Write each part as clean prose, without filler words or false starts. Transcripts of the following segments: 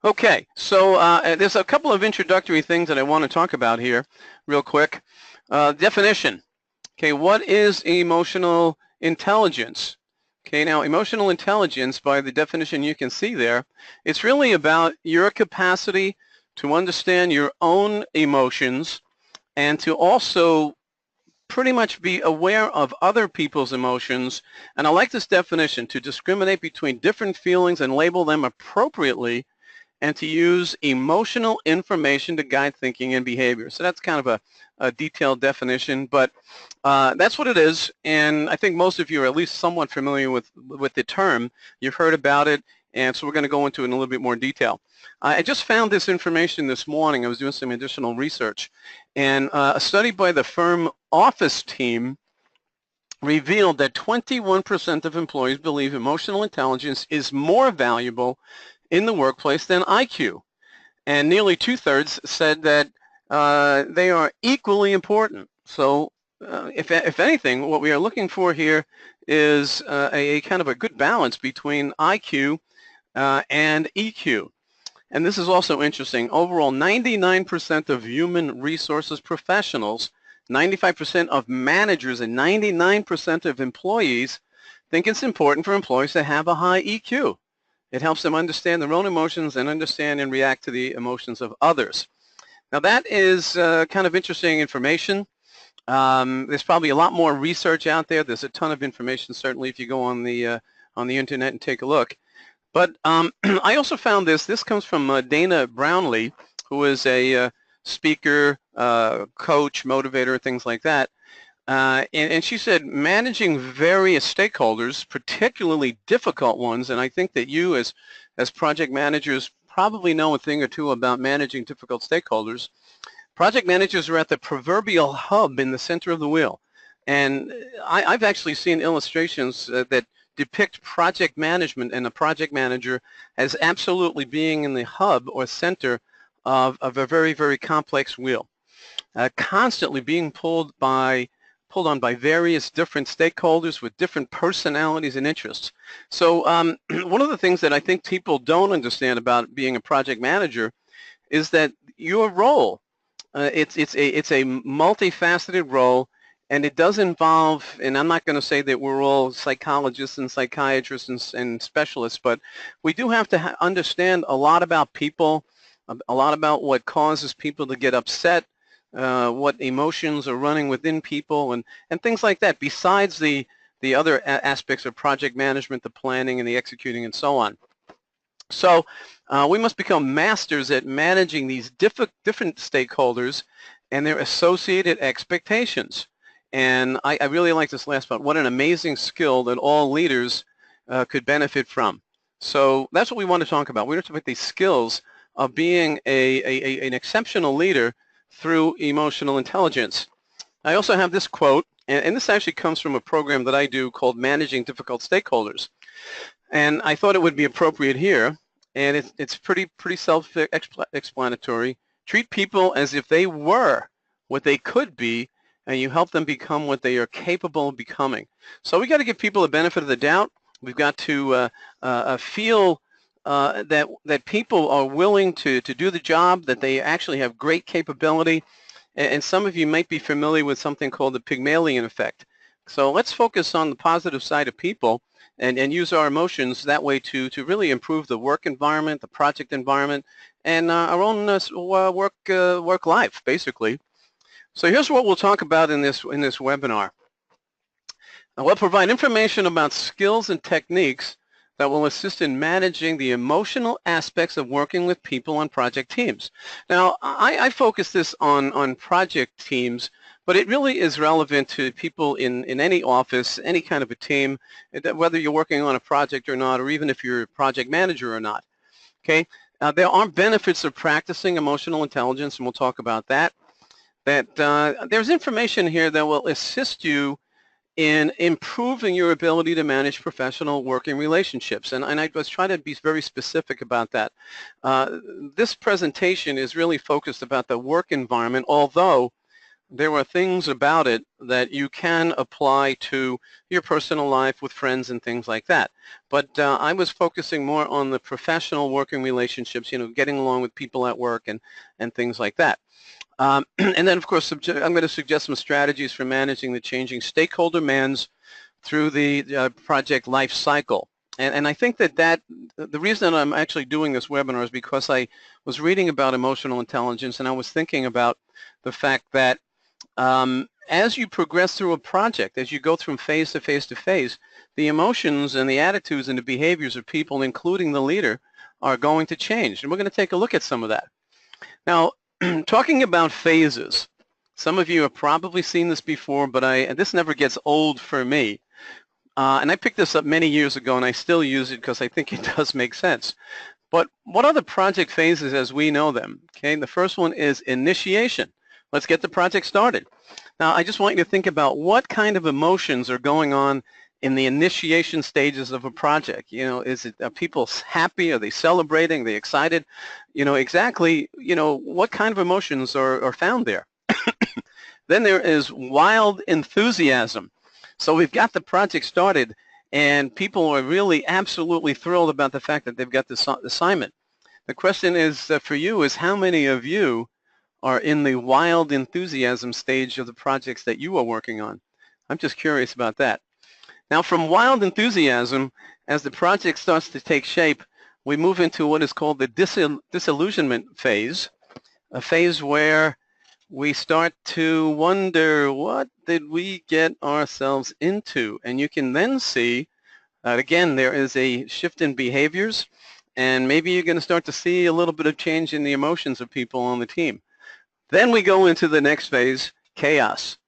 Okay, so there's a couple of introductory things that I want to talk about here real quick. Definition. Okay, what is emotional intelligence? Okay, now emotional intelligence, by the definition you can see there, it's really about your capacity to understand your own emotions and to also pretty much be aware of other people's emotions. And I like this definition, to discriminate between different feelings and label them appropriately, and to use emotional information to guide thinking and behavior. So that's kind of a detailed definition, but that's what it is. And I think most of you are at least somewhat familiar with the term. You've heard about it, and so we're going to go into it in a little bit more detail. I just found this information this morning. I was doing some additional research, and a study by the firm Office Team revealed that 21% of employees believe emotional intelligence is more valuable in the workplace than IQ, and nearly two-thirds said that they are equally important. So if anything, what we are looking for here is a kind of a good balance between IQ and EQ. And this is also interesting. Overall, 99% of human resources professionals, 95% of managers, and 99% of employees think it's important for employees to have a high EQ. It helps them understand their own emotions and understand and react to the emotions of others. Now that is kind of interesting information. There's probably a lot more research out there. There's a ton of information, certainly, if you go on the internet and take a look. But I also found this. This comes from Dana Brownlee, who is a speaker, coach, motivator, things like that. And she said managing various stakeholders, particularly difficult ones, and I think that you as project managers probably know a thing or two about managing difficult stakeholders. Project managers are at the proverbial hub in the center of the wheel. And I've actually seen illustrations that depict project management and a project manager as absolutely being in the hub or center of a very, very complex wheel, constantly being pulled on by various different stakeholders with different personalities and interests. So one of the things that I think people don't understand about being a project manager is that your role, it's a multifaceted role, and it does involve, and I'm not going to say that we're all psychologists and psychiatrists and specialists, but we do have to understand a lot about people, a lot about what causes people to get upset, what emotions are running within people, and things like that, besides the other aspects of project management, the planning and the executing and so on. So we must become masters at managing these different stakeholders and their associated expectations. And I really like this last part. What an amazing skill that all leaders could benefit from. So that's what we want to talk about. We want to talk about these skills of being an exceptional leader through emotional intelligence. I also have this quote, and this actually comes from a program that I do called Managing Difficult Stakeholders. And I thought it would be appropriate here, and it's pretty self-explanatory. Treat people as if they were what they could be, and you help them become what they are capable of becoming. So we got to give people the benefit of the doubt. We've got to feel that people are willing to do the job, that they actually have great capability. And some of you might be familiar with something called the Pygmalion effect. So let's focus on the positive side of people and use our emotions that way to really improve the work environment, the project environment, and our own work life, basically. So here's what we'll talk about in this webinar. We'll provide information about skills and techniques that will assist in managing the emotional aspects of working with people on project teams. Now, I focus this on project teams, but it really is relevant to people in any office, any kind of a team, whether you're working on a project or not, or even if you're a project manager or not. Okay, there are benefits of practicing emotional intelligence, and we'll talk about that. There's information here that will assist you in improving your ability to manage professional working relationships. And I was trying to be very specific about that. This presentation is really focused about the work environment, although there are things about it that you can apply to your personal life with friends and things like that. But I was focusing more on the professional working relationships, getting along with people at work and things like that. And then, of course, I'm going to suggest some strategies for managing the changing stakeholder demands through the project life cycle. And I think that the reason that I'm actually doing this webinar is because I was reading about emotional intelligence, and I was thinking about the fact that as you progress through a project, as you go from phase to phase to phase, the emotions and the attitudes and the behaviors of people, including the leader, are going to change. And we're going to take a look at some of that. Now, talking about phases, some of you have probably seen this before, but this never gets old for me. And I picked this up many years ago, and I still use it because I think it does make sense. But what are the project phases as we know them? Okay, the first one is initiation. Let's get the project started. Now, I just want you to think about what kind of emotions are going on in the initiation stages of a project. Are people happy? Are they celebrating? Are they excited? Exactly, what kind of emotions are found there? Then there is wild enthusiasm. So we've got the project started, and people are really absolutely thrilled about the fact that they've got this assignment. The question is for you is how many of you are in the wild enthusiasm stage of the projects that you are working on? I'm just curious about that. Now, from wild enthusiasm, as the project starts to take shape, we move into what is called the disillusionment phase, a phase where we start to wonder, what did we get ourselves into? And you can then see that, again, there is a shift in behaviors, and maybe you're going to start to see a little bit of change in the emotions of people on the team. Then we go into the next phase, chaos.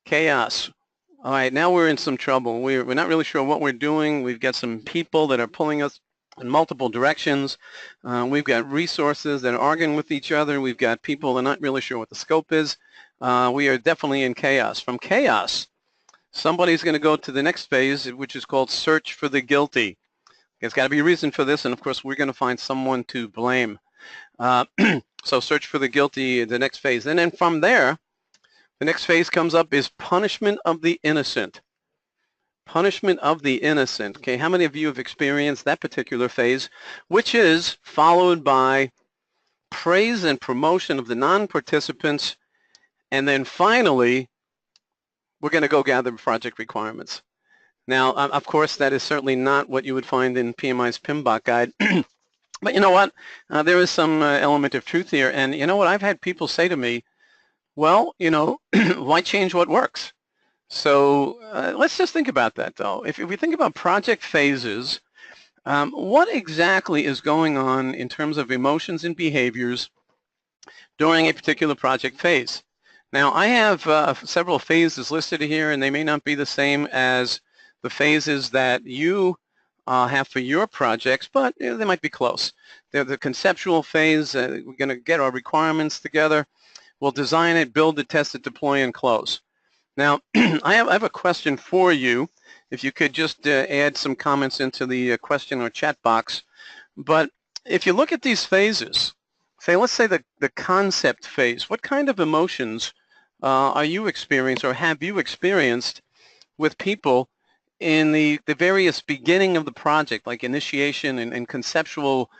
Chaos. All right, now we're in some trouble. We're not really sure what we're doing. We've got some people that are pulling us in multiple directions. We've got resources that are arguing with each other. We've got people that are not really sure what the scope is. We are definitely in chaos. From chaos, somebody's going to go to the next phase, which is called search for the guilty. There's got to be a reason for this, and of course, we're going to find someone to blame. So search for the guilty, the next phase. And then from there, the next phase comes up is punishment of the innocent. Punishment of the innocent. Okay, how many of you have experienced that particular phase, which is followed by praise and promotion of the non-participants, and then finally, we're going to go gather project requirements. Now, of course, that is certainly not what you would find in PMI's PMBOK guide. But you know what? There is some element of truth here. And you know what? I've had people say to me, well, why change what works? So let's just think about that, though. If we think about project phases, what exactly is going on in terms of emotions and behaviors during a particular project phase? Now, I have several phases listed here, and they may not be the same as the phases that you have for your projects, but they might be close. They're the conceptual phase. We're going to get our requirements together. We'll design it, build it, test it, deploy, and close. Now, I have a question for you. If you could just add some comments into the question or chat box. But if you look at these phases, let's say the concept phase, what kind of emotions are you experiencing or have you experienced with people in the various beginning of the project, like initiation and conceptual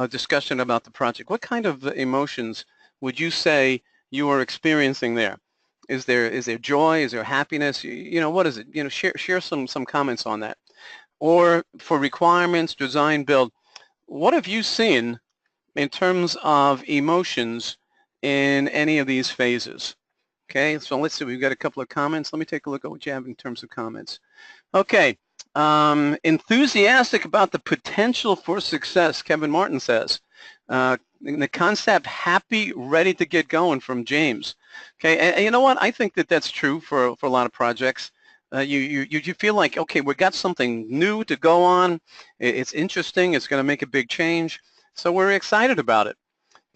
discussion about the project? What kind of emotions would you say you are experiencing there? Is there joy? Is there happiness? What is it? Share some comments on that. Or for requirements, design, build, what have you seen in terms of emotions in any of these phases? Okay, so let's see. We've got a couple of comments. Let me take a look at what you have in terms of comments. Okay, enthusiastic about the potential for success, Kevin Martin says. The concept, happy, ready to get going, from James. Okay, and you know what? I think that's true for a lot of projects. You feel like, okay, we've got something new to go on. It's interesting. It's going to make a big change. So we're excited about it.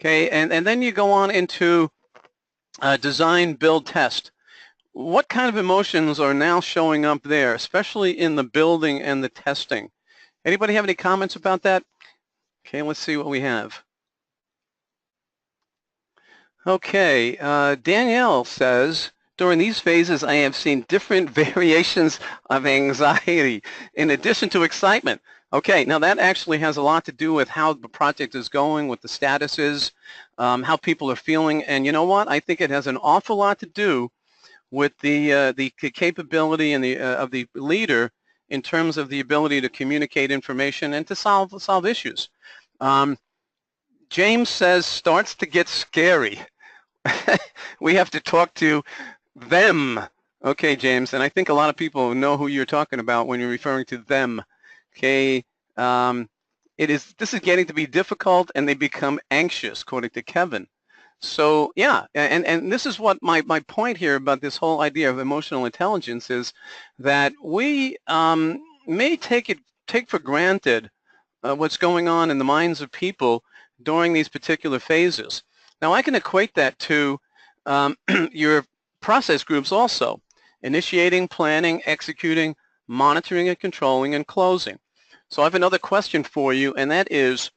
Okay, and then you go on into design, build, test. What kind of emotions are now showing up there, especially in the building and the testing? Anybody have any comments about that? Okay, let's see what we have. Okay, Danielle says, during these phases, I have seen different variations of anxiety in addition to excitement. Okay, now that actually has a lot to do with how the project is going, what the status is, how people are feeling, and you know what? I think it has an awful lot to do with the capability and of the leader in terms of the ability to communicate information and to solve issues. Um, James says starts to get scary. We have to talk to them. Okay, James, and I think a lot of people know who you're talking about when you're referring to them. Okay, um, this is getting to be difficult, and they become anxious, according to Kevin. So yeah, and this is what my point here about this whole idea of emotional intelligence is that we may take for granted what's going on in the minds of people during these particular phases. Now I can equate that to your process groups also, initiating, planning, executing, monitoring and controlling, and closing. So I have another question for you, and that is,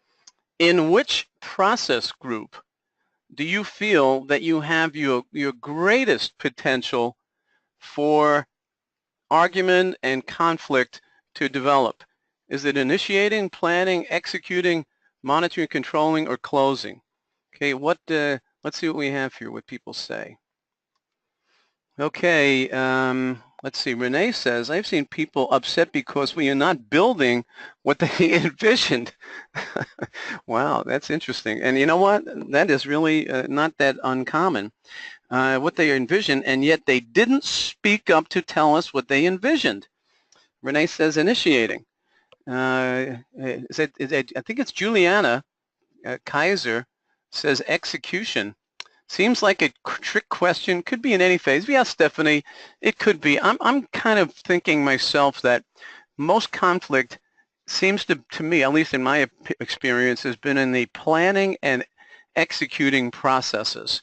in which process group do you feel that you have your greatest potential for argument and conflict to develop? Is it initiating, planning, executing, monitoring, controlling, or closing? Okay, let's see what we have here, what people say. Okay, let's see. Renee says, I've seen people upset because we are not building what they envisioned. Wow, that's interesting. And you know what? That is really not that uncommon, what they envisioned, and yet they didn't speak up to tell us what they envisioned. Renee says initiating. I think it's Juliana Kaiser says execution. Seems like a trick question. Could be in any phase. Yeah, Stephanie, it could be. I'm kind of thinking myself that most conflict seems to me, at least in my experience, has been in the planning and executing processes.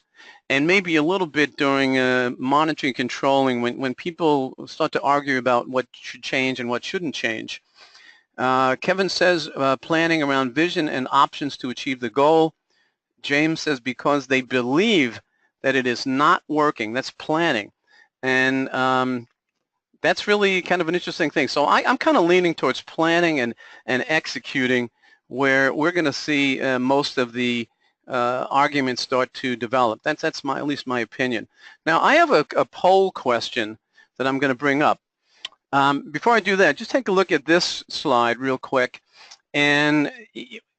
And maybe a little bit during monitoring and controlling when people start to argue about what should change and what shouldn't change. Kevin says planning around vision and options to achieve the goal. James says because they believe that it is not working. That's planning. And that's really kind of an interesting thing. So I'm kind of leaning towards planning and executing, where we're going to see most of the arguments start to develop. That's at least my opinion. Now I have a poll question that I'm going to bring up. Before I do that, just take a look at this slide real quick. And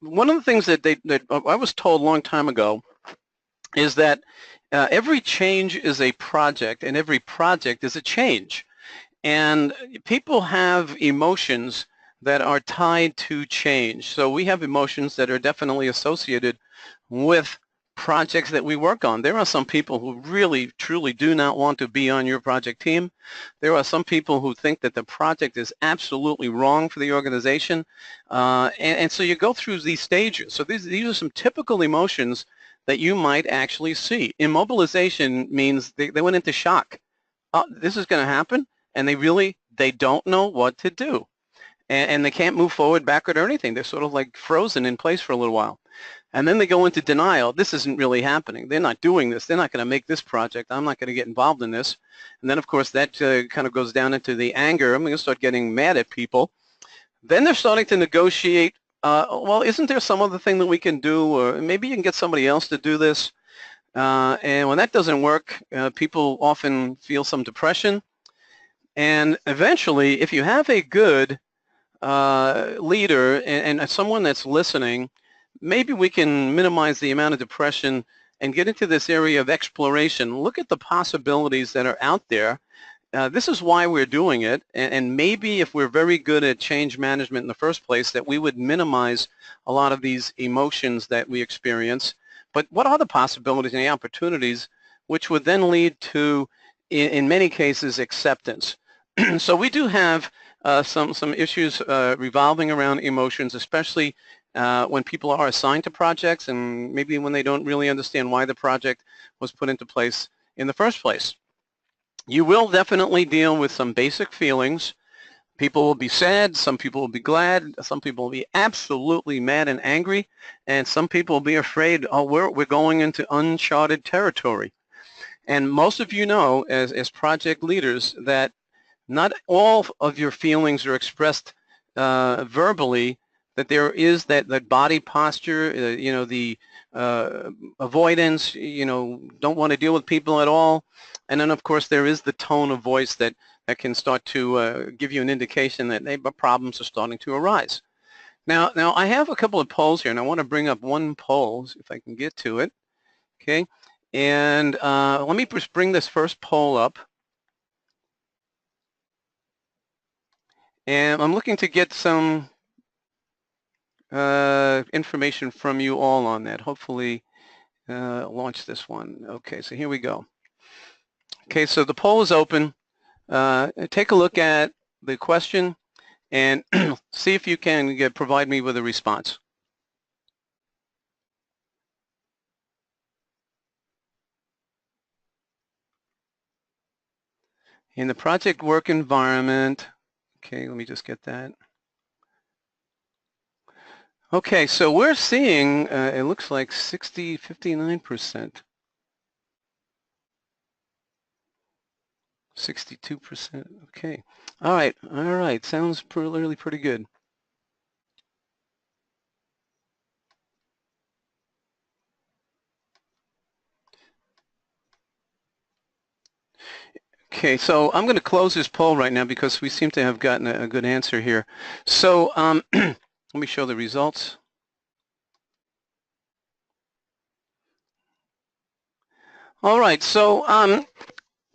one of the things that I was told a long time ago is that every change is a project, and every project is a change. And people have emotions that are tied to change. So we have emotions that are definitely associated with projects that we work on. There are some people who really, truly do not want to be on your project team. There are some people who think that the project is absolutely wrong for the organization. And so you go through these stages. So these are some typical emotions that you might actually see. Immobilization means they went into shock. This is going to happen, and they don't know what to do. And they can't move forward, backward, or anything. They're sort of like frozen in place for a little while. And then they go into denial. This isn't really happening. They're not doing this. They're not going to make this project. I'm not going to get involved in this. And then, of course, that kind of goes down into the anger. I'm going to start getting mad at people. Then they're starting to negotiate. Well, isn't there some other thing that we can do? Or maybe you can get somebody else to do this. And when that doesn't work, people often feel some depression. And eventually, if you have a good leader and someone that's listening, maybe we can minimize the amount of depression and get into this area of exploration. Look at the possibilities that are out there. This is why we're doing it, and maybe if we're very good at change management in the first place, that we would minimize a lot of these emotions that we experience. But what are the possibilities and the opportunities which would then lead to, in many cases, acceptance? So we do have some issues revolving around emotions, especially when people are assigned to projects and maybe when they don't really understand why the project was put into place in the first place. You will definitely deal with some basic feelings, People will be sad, some people will be glad, some people will be absolutely mad and angry, and some people will be afraid, oh, we're going into uncharted territory. And most of you know, as project leaders, that not all of your feelings are expressed verbally, that there is that body posture, the avoidance, don't want to deal with people at all. And then, of course, there is the tone of voice that can start to give you an indication that problems are starting to arise. Now, I have a couple of polls here, and I want to bring up one poll, if I can get to it. Okay, and let me just bring this first poll up. And I'm looking to get some information from you all on that. Hopefully launch this one. Okay, so here we go. Okay, so the poll is open. Take a look at the question and see if you can provide me with a response. In the project work environment, okay, let me just get that. Okay, so we're seeing, it looks like 59%. 62%. Okay. All right. Sounds really pretty good. Okay, so I'm going to close this poll right now because we seem to have gotten a good answer here. So let me show the results. All right, so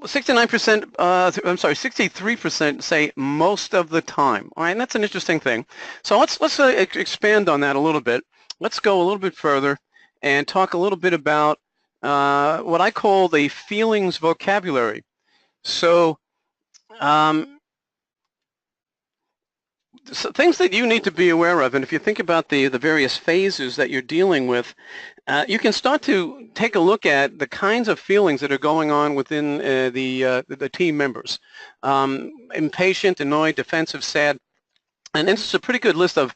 69%, I'm sorry, 63% say most of the time. All right, and that's an interesting thing. So let's expand on that a little bit. Let's go a little bit further and talk a little bit about what I call the feelings vocabulary. So, so things that you need to be aware of, and if you think about the various phases that you're dealing with, you can start to take a look at the kinds of feelings that are going on within the team members. Impatient, annoyed, defensive, sad, and this is a pretty good list of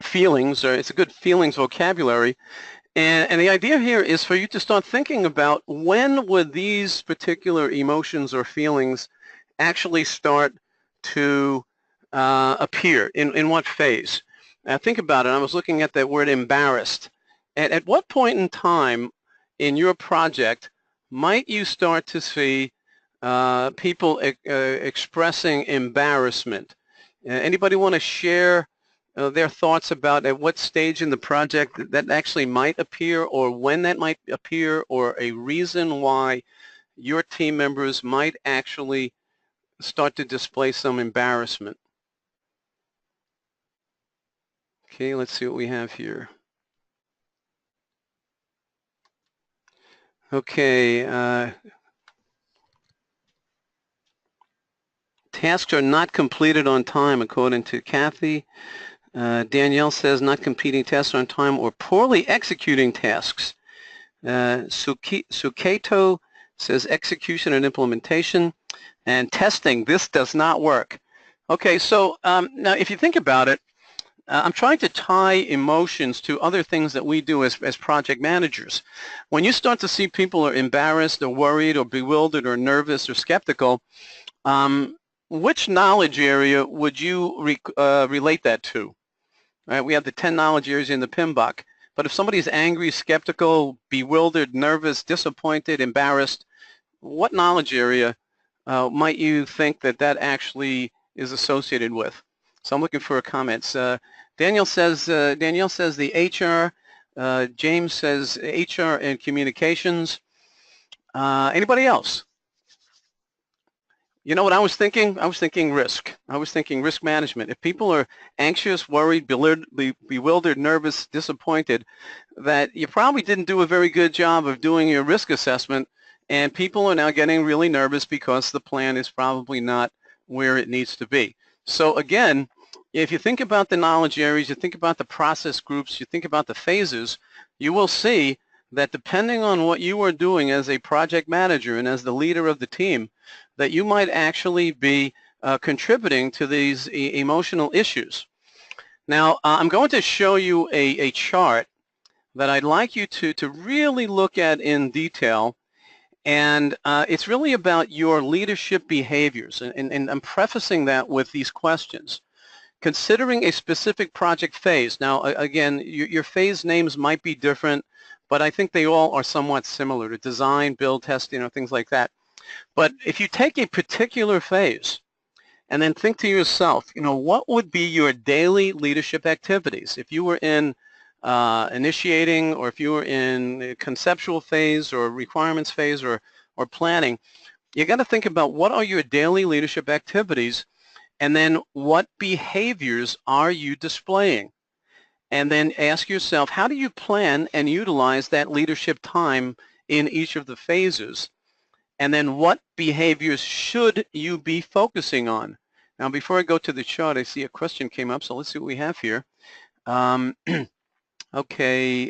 feelings, or it's a good feelings vocabulary. And the idea here is for you to start thinking about when would these particular emotions or feelings actually start to appear, in what phase. Now think about it. I was looking at that word embarrassed. At what point in time in your project might you start to see people expressing embarrassment? Anybody want to share their thoughts about at what stage in the project that actually might appear, or when that might appear, or a reason why your team members might actually start to display some embarrassment? Okay, let's see what we have here. Okay, tasks are not completed on time, according to Kathy. Danielle says not completing tasks on time or poorly executing tasks. Suketo says execution and implementation. And testing, this does not work. Okay, so now if you think about it, I'm trying to tie emotions to other things that we do as project managers. When you start to see people are embarrassed or worried or bewildered or nervous or skeptical, which knowledge area would you relate that to? Right? We have the 10 knowledge areas in the PMBOK, but if somebody's angry, skeptical, bewildered, nervous, disappointed, embarrassed, what knowledge area might you think that actually is associated with? So I'm looking for comments. Danielle says the HR. James says HR and communications. Anybody else? You know what I was thinking? I was thinking risk. I was thinking risk management. If people are anxious, worried, bewildered, nervous, disappointed, that you probably didn't do a very good job of doing your risk assessment, and people are now getting really nervous because the plan is probably not where it needs to be. So again, if you think about the knowledge areas, you think about the process groups, you think about the phases, you will see that depending on what you are doing as a project manager and as the leader of the team, that you might actually be contributing to these emotional issues. Now, I'm going to show you a chart that I'd like you to really look at in detail, and it's really about your leadership behaviors, and I'm prefacing that with these questions. Considering a specific project phase, now again, your phase names might be different, but I think they all are somewhat similar to design, build, test, things like that. But if you take a particular phase and then think to yourself, what would be your daily leadership activities? If you were in initiating, or if you were in a conceptual phase or requirements phase or planning, you got to think about what are your daily leadership activities, and then what behaviors are you displaying? And then ask yourself, how do you plan and utilize that leadership time in each of the phases? And then what behaviors should you be focusing on? Now, before I go to the chart, I see a question came up, so let's see what we have here. Okay,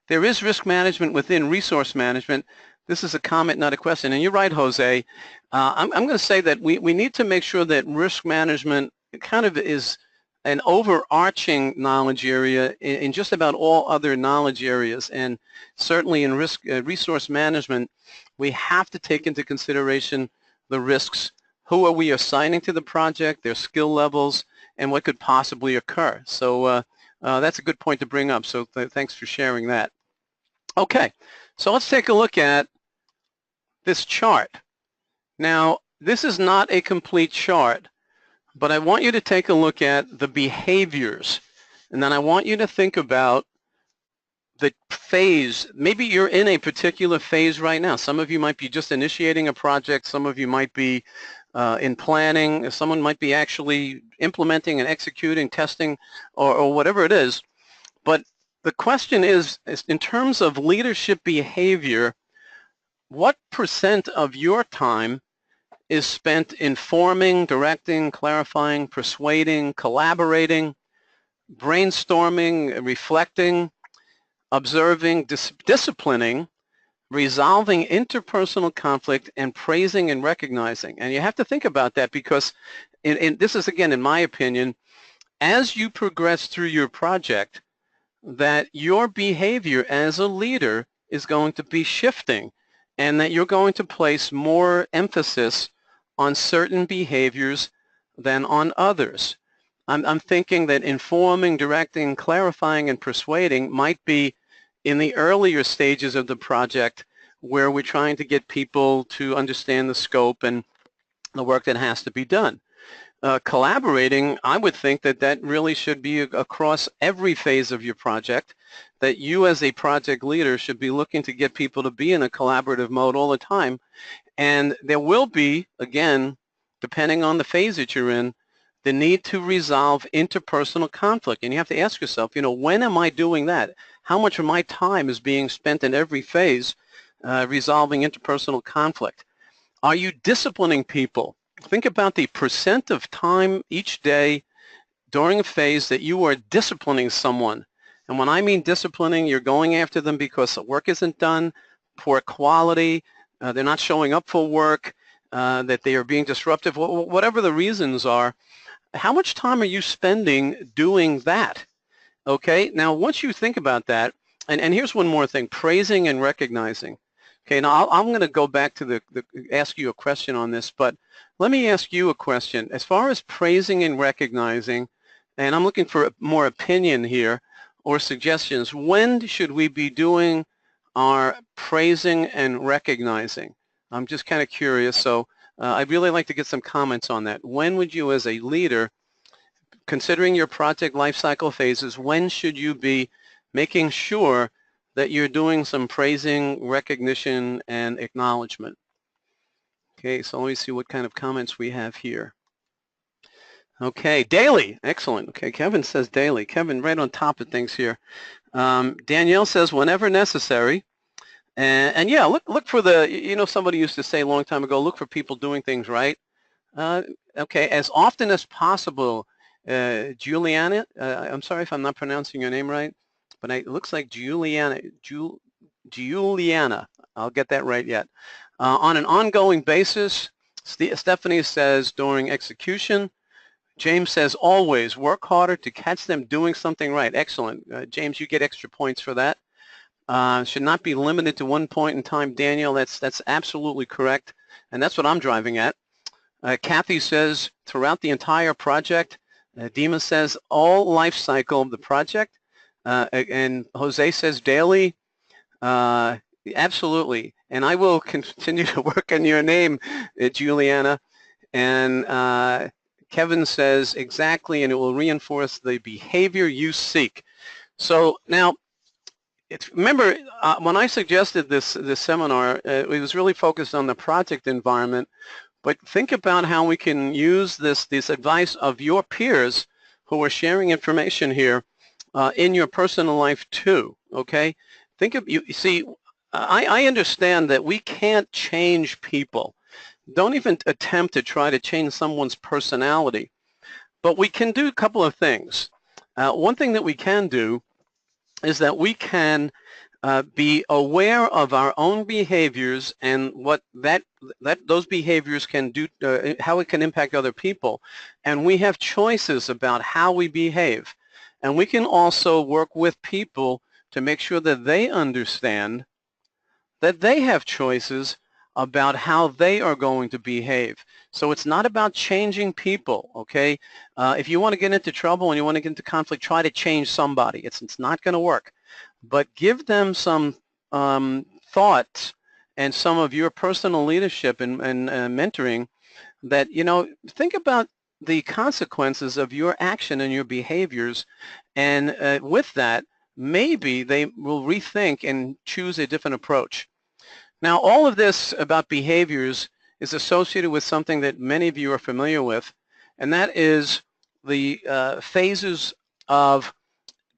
there is risk management within resource management. This is a comment, not a question. And you're right, Jose. I'm going to say that we need to make sure that risk management kind of is an overarching knowledge area in just about all other knowledge areas. And certainly in resource management, we have to take into consideration the risks. Who are we assigning to the project, their skill levels, and what could possibly occur. So that's a good point to bring up, so thanks for sharing that. Okay, so let's take a look at this chart. Now, this is not a complete chart, but I want you to take a look at the behaviors, and then I want you to think about the phase. Maybe you're in a particular phase right now. Some of you might be just initiating a project. Some of you might be in planning. Someone might be actually implementing and executing, testing, or whatever it is. But the question is, in terms of leadership behavior, what % of your time is spent informing, directing, clarifying, persuading, collaborating, brainstorming, reflecting, observing, disciplining, resolving interpersonal conflict, and praising and recognizing? And you have to think about that, because this is, again, in my opinion, as you progress through your project, that your behavior as a leader is going to be shifting, and that you're going to place more emphasis on certain behaviors than on others. I'm thinking that informing, directing, clarifying, and persuading might be in the earlier stages of the project, where we're trying to get people to understand the scope and the work that has to be done. Collaborating, I would think that really should be across every phase of your project, that you as a project leader should be looking to get people to be in a collaborative mode all the time. And there will be, again, depending on the phase that you're in, the need to resolve interpersonal conflict. And you have to ask yourself, when am I doing that? How much of my time is being spent in every phase resolving interpersonal conflict? Are you disciplining people? Think about the % of time each day during a phase that you are disciplining someone. And when I mean disciplining, you're going after them because the work isn't done, poor quality, they're not showing up for work, that they are being disruptive, whatever the reasons are. How much time are you spending doing that? Okay, now once you think about that, and here's one more thing, praising and recognizing. Okay, now I'm going to go back to ask you a question on this, but let me ask you a question. As far as praising and recognizing, and I'm looking for more opinion here or suggestions, when should we be doing our praising and recognizing? I'm just kind of curious, so I'd really like to get some comments on that. When would you, as a leader, considering your project lifecycle phases, when should you be making sure that you're doing some praising, recognition, and acknowledgement? Okay, so let me see what kind of comments we have here. Okay, daily, excellent. Okay, Kevin says daily. Kevin, right on top of things here. Danielle says whenever necessary. And yeah, look for somebody used to say a long time ago, look for people doing things right. Okay, as often as possible. Juliana, I'm sorry if I'm not pronouncing your name right, but it looks like Juliana. Juliana, I'll get that right yet. On an ongoing basis, Stephanie says during execution. James says always work harder to catch them doing something right. Excellent. James, you get extra points for that. Should not be limited to one point in time. Daniel, that's absolutely correct. And that's what I'm driving at. Kathy says throughout the entire project. Dima says all life cycle of the project. And Jose says daily. Absolutely. And I will continue to work on your name, Juliana. And Kevin says exactly, and it will reinforce the behavior you seek. So now, remember when I suggested this seminar, it was really focused on the project environment. But think about how we can use this advice of your peers who are sharing information here in your personal life too. Okay, think of you see. I understand that we can't change people. Don't even attempt to try to change someone's personality. But we can do a couple of things. One thing that we can do is that we can be aware of our own behaviors and what those behaviors can do, how it can impact other people. And we have choices about how we behave. And we can also work with people to make sure that they understand that they have choices about how they are going to behave. So it's not about changing people, okay? If you want to get into trouble and you want to get into conflict, try to change somebody. It's not going to work. But give them some thoughts and some of your personal leadership and mentoring that, think about the consequences of your action and your behaviors. And with that, maybe they will rethink and choose a different approach. Now, all of this about behaviors is associated with something that many of you are familiar with, and that is the phases of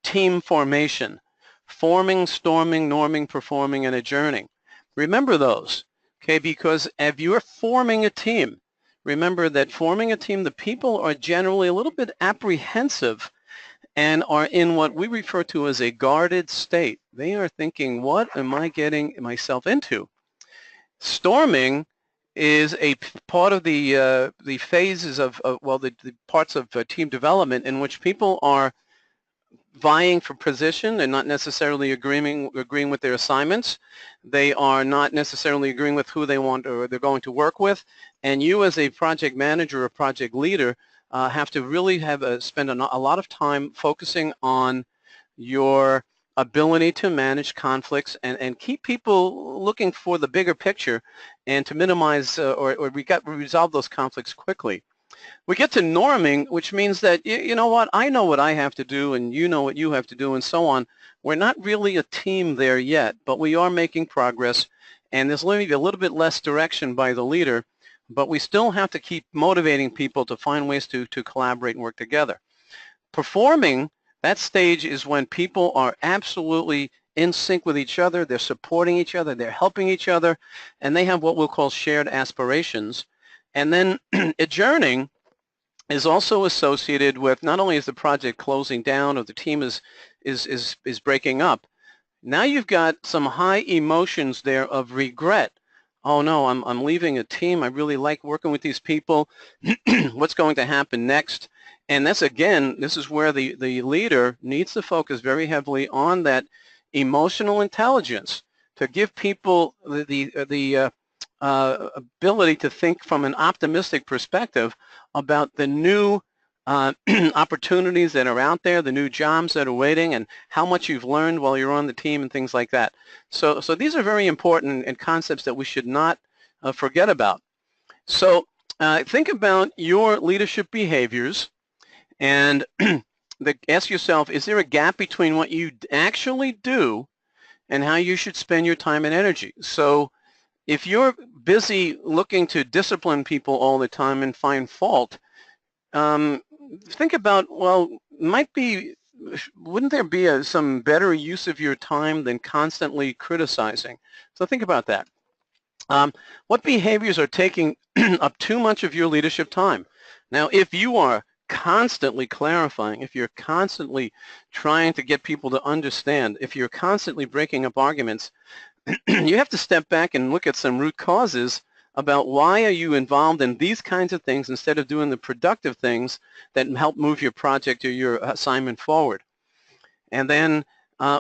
team formation: forming, storming, norming, performing, and adjourning. Remember those, okay, because if you're forming a team, remember that forming a team, the people are generally a little bit apprehensive and are in what we refer to as a guarded state. They are thinking, what am I getting myself into? Storming is a part of the phases of the parts of team development in which people are vying for position and not necessarily agreeing with their assignments. They are not necessarily agreeing with who they want or they're going to work with. And you as a project manager or project leader have to really spend a lot of time focusing on your ability to manage conflicts and keep people looking for the bigger picture and to minimize or resolve those conflicts quickly. We get to norming, which means that, you know what, I know what I have to do and you know what you have to do and so on. We're not really a team there yet, but we are making progress, and there's maybe a little bit less direction by the leader, but we still have to keep motivating people to find ways to collaborate and work together. Performing, that stage is when people are absolutely in sync with each other, they're supporting each other, they're helping each other, and they have what we'll call shared aspirations. And then adjourning is also associated with not only is the project closing down or the team is breaking up, now you've got some high emotions there of regret. Oh no, I'm leaving a team. I really like working with these people. What's going to happen next? And that's, again, this is where the leader needs to focus very heavily on that emotional intelligence to give people the ability to think from an optimistic perspective about the new opportunities that are out there, the new jobs that are waiting, and how much you've learned while you're on the team and things like that. So these are very important and concepts that we should not forget about. So think about your leadership behaviors and ask yourself, is there a gap between what you actually do and how you should spend your time and energy? So if you're busy looking to discipline people all the time and find fault, think about, well, wouldn't there be some better use of your time than constantly criticizing? So think about that. What behaviors are taking up too much of your leadership time? Now, if you are constantly clarifying, if you're constantly trying to get people to understand, if you're constantly breaking up arguments, you have to step back and look at some root causes about why are you involved in these kinds of things instead of doing the productive things that help move your project or your assignment forward. And then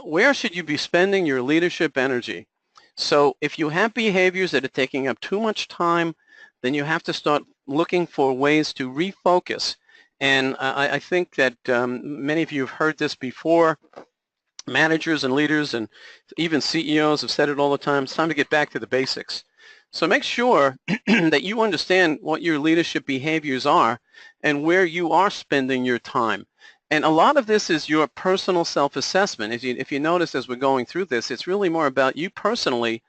where should you be spending your leadership energy? So if you have behaviors that are taking up too much time, then you have to start looking for ways to refocus. And I think that many of you have heard this before. Managers and leaders and even CEOs have said it all the time. It's time to get back to the basics. So make sure that you understand what your leadership behaviors are and where you are spending your time. And a lot of this is your personal self-assessment. If you notice as we're going through this, it's really more about you personally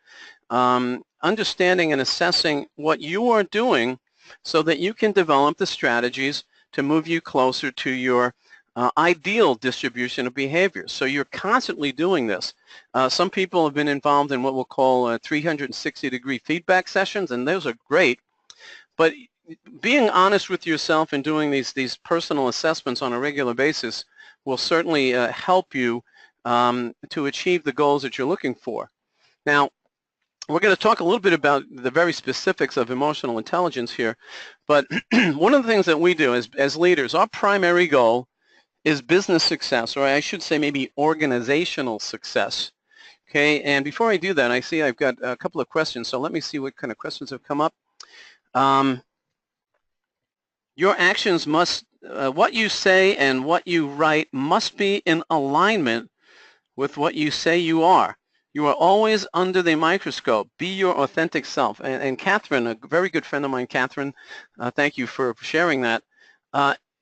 understanding and assessing what you are doing so that you can develop the strategies to move you closer to your ideal distribution of behaviors. So you're constantly doing this. Some people have been involved in what we'll call 360-degree feedback sessions, and those are great. But being honest with yourself and doing these personal assessments on a regular basis will certainly help you to achieve the goals that you're looking for. Now, we're going to talk a little bit about the very specifics of emotional intelligence here, but one of the things that we do as leaders, our primary goal is business success, or I should say maybe organizational success. Okay, and before I do that, I see I've got a couple of questions, so let me see what kind of questions have come up. Your actions must, what you say and what you write must be in alignment with what you say you are. You are always under the microscope. Be your authentic self. And Catherine, a very good friend of mine, Catherine, thank you for sharing that.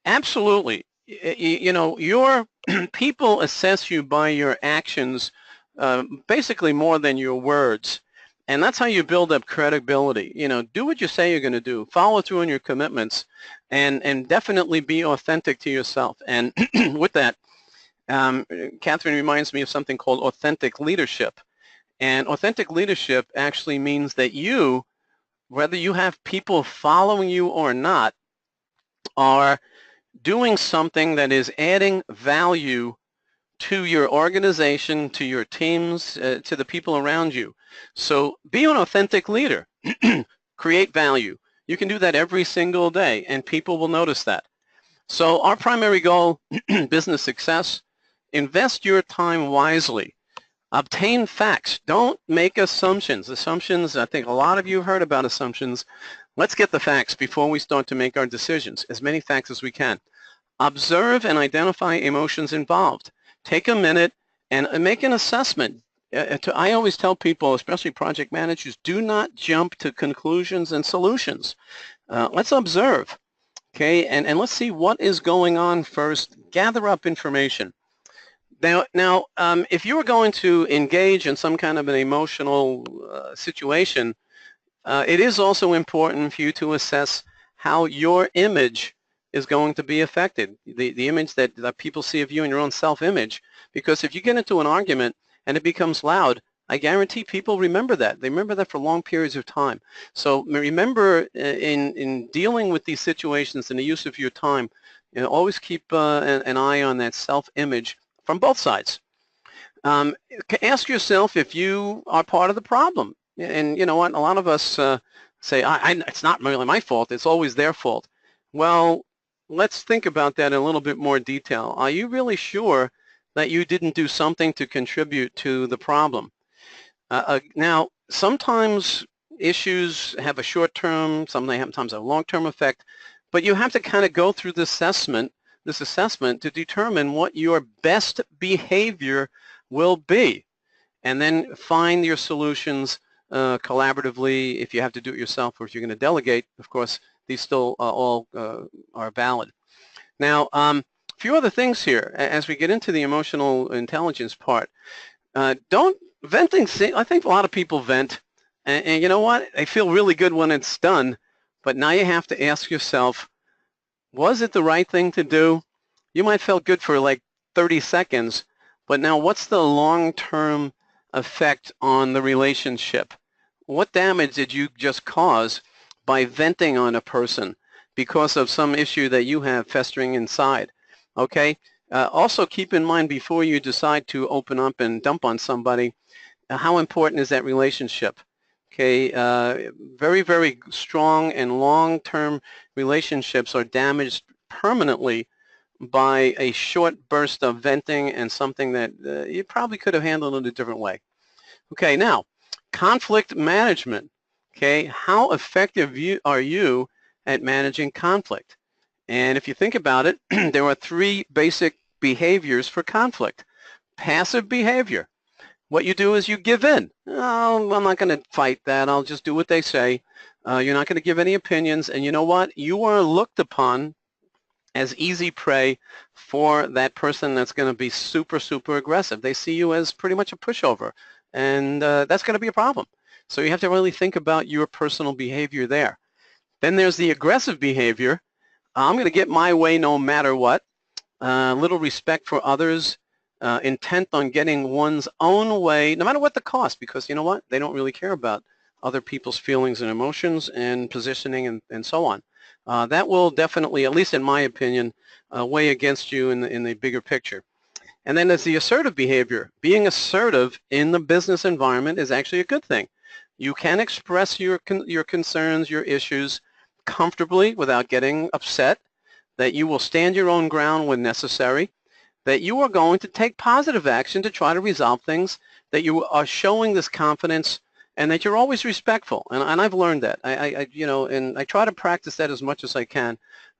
Absolutely. You know, your people assess you by your actions basically more than your words. And that's how you build up credibility. You know, do what you say you're going to do. Follow through on your commitments and definitely be authentic to yourself. And with that, Catherine reminds me of something called authentic leadership. And authentic leadership actually means that you, whether you have people following you or not, are doing something that is adding value to your organization, to your teams, to the people around you. So be an authentic leader. Create value. You can do that every single day, and people will notice that. So our primary goal, business success, invest your time wisely. Obtain facts. Don't make assumptions. Assumptions, I think a lot of you have heard about assumptions. Let's get the facts before we start to make our decisions, as many facts as we can. Observe and identify emotions involved. Take a minute and make an assessment. I always tell people, especially project managers, do not jump to conclusions and solutions. Let's observe, okay, and let's see what is going on first. Gather up information. Now, if you are going to engage in some kind of an emotional situation, it is also important for you to assess how your image is going to be affected, the image that people see of you and your own self-image. Because if you get into an argument and it becomes loud, I guarantee people remember that. They remember that for long periods of time. So remember, in dealing with these situations and the use of your time, you know, always keep an eye on that self-image from both sides. Ask yourself if you are part of the problem. And you know what? A lot of us say, it's not really my fault. It's always their fault. Well, let's think about that in a little bit more detail. Are you really sure that you didn't do something to contribute to the problem? Now, sometimes issues have a short-term, sometimes a long-term effect, but you have to kind of go through this assessment to determine what your best behavior will be, and then find your solutions collaboratively. If you have to do it yourself, or if you're going to delegate, of course, these still all are valid. Now, a few other things here as we get into the emotional intelligence part. Venting, I think a lot of people vent, and you know what? They feel really good when it's done, but now you have to ask yourself, was it the right thing to do? You might feel good for like 30 seconds, but now what's the long-term effect on the relationship? What damage did you just cause by venting on a person because of some issue that you have festering inside? Okay? Also keep in mind before you decide to open up and dump on somebody, how important is that relationship? Okay, very, very strong and long-term relationships are damaged permanently by a short burst of venting and something that you probably could have handled in a different way. Okay, now, conflict management. Okay, how effective are you at managing conflict? And if you think about it, there are three basic behaviors for conflict. Passive behavior. What you do is you give in. Oh, I'm not going to fight that. I'll just do what they say. You're not going to give any opinions. And you know what? You are looked upon as easy prey for that person that's going to be super, super aggressive. They see you as pretty much a pushover. And that's going to be a problem. So you have to really think about your personal behavior there. Then there's the aggressive behavior. I'm going to get my way no matter what. Little respect for others, intent on getting one's own way, no matter what the cost, because you know what? They don't really care about other people's feelings and emotions and positioning and so on. That will definitely, at least in my opinion, weigh against you in the bigger picture. And then there's the assertive behavior. Being assertive in the business environment is actually a good thing. You can express your concerns, your issues comfortably without getting upset, that you will stand your own ground when necessary, that you are going to take positive action to try to resolve things, that you are showing this confidence, and that you're always respectful. And I've learned that. And I try to practice that as much as I can,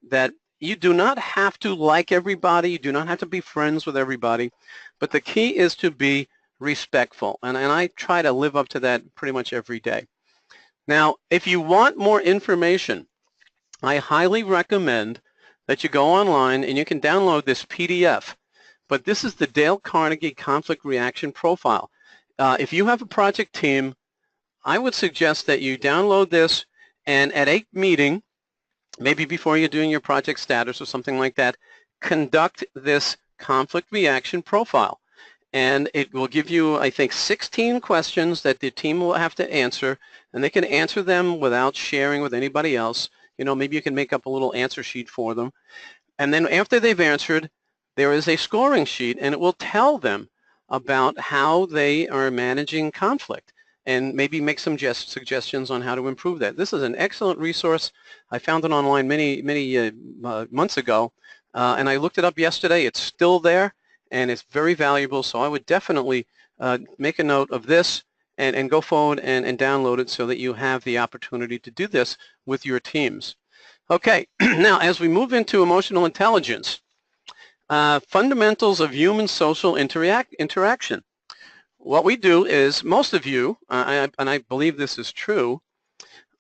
that you do not have to like everybody, you do not have to be friends with everybody, but the key is to be respectful. And I try to live up to that pretty much every day. Now, if you want more information, I highly recommend that you go online and you can download this PDF. But this is the Dale Carnegie Conflict Reaction Profile. If you have a project team, I would suggest that you download this, and at a meeting, maybe before you're doing your project status or something like that, conduct this conflict reaction profile. And it will give you, I think, 16 questions that the team will have to answer, and they can answer them without sharing with anybody else. Maybe you can make up a little answer sheet for them. And then after they've answered, there is a scoring sheet, and it will tell them about how they are managing conflict and maybe make some suggestions on how to improve that. This is an excellent resource. I found it online many months ago, and I looked it up yesterday. It's still there, and it's very valuable, so I would definitely make a note of this and go forward and download it so that you have the opportunity to do this with your teams. Okay, now as we move into emotional intelligence, fundamentals of human social interaction. What we do is, most of you, and I believe this is true,